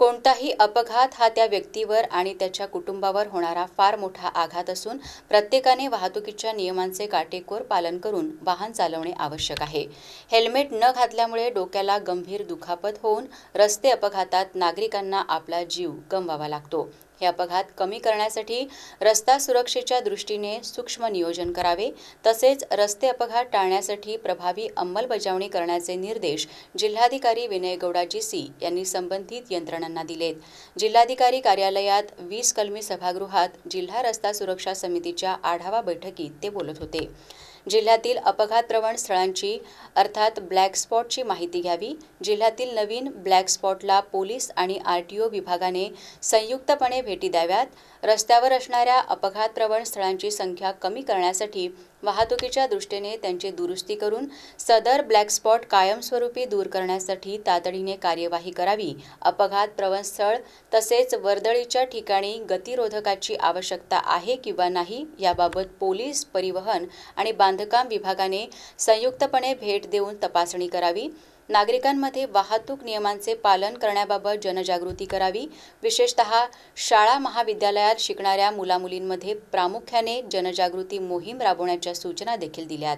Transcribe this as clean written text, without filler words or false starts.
कोणताही अपघात हा त्या व्यक्तीवर आणि त्याच्या कुटुंबावर होणारा फार मोठा आघात असून प्रत्येकाने वाहतुकीच्या नियमांचे काटेकोर पालन करून वाहन चालवणे आवश्यक आहे. हेल्मेट न घातल्यामुळे डोक्याला गंभीर दुखापत होऊन रस्ते अपघातात नागरिकांना आपला जीव गमवावा लागतो. हे अपघात कमी करण्यासाठी रस्ता सुरक्षेच्या दृष्टीने सूक्ष्म नियोजन करावे, तसेच रस्ते अपघात टाळण्यासाठी प्रभावी अंमलबजावणी करण्याचे निर्देश जिल्हाधिकारी विनय गौडा जीसी यांनी संबंधित यंत्रणांना दिलेत. जिल्हाधिकारी कार्यालयात 20 कलमी सभागृहात जिल्हा रस्ता सुरक्षा समितीच्या आढावा बैठकीत ते बोलत होते. जिल्ह्यातील अपघात प्रवण स्थळांची अर्थात ब्लॅक स्पॉटची माहिती घ्यावी. जिल्ह्यातील नवीन ब्लॅक स्पॉटला पोलीस आणि आरटीओ विभागाने संयुक्तपणे भेटी द्याव्यात. रस्त्यावर असणाऱ्या अपघात प्रवण स्थळांची संख्या कमी करण्यासाठी वाहतुकीच्या दृष्टीने त्यांची दुरुस्ती करून सदर ब्लॅक स्पॉट कायमस्वरूपी दूर करण्यासाठी तातडीने कार्यवाही करावी. अपघात प्रवण स्थळ तसेच वर्दळीच्या ठिकाणी गतिरोधकाची आवश्यकता आहे किंवा नाही याबाबत पोलीस, परिवहन आणि बांधकाम विभागाने संयुक्तपणे भेट देऊन तपासणी करावी. नागरिकांमध्ये वाहतूक नियमांचे पालन करण्याबाबत जनजागृती करावी. विशेषतः शाळा महाविद्यालयात शिकणाऱ्या मुलामुलींमध्ये प्रामुख्याने जनजागृती मोहीम राबवण्याच्या सूचना देखील दिल्यात.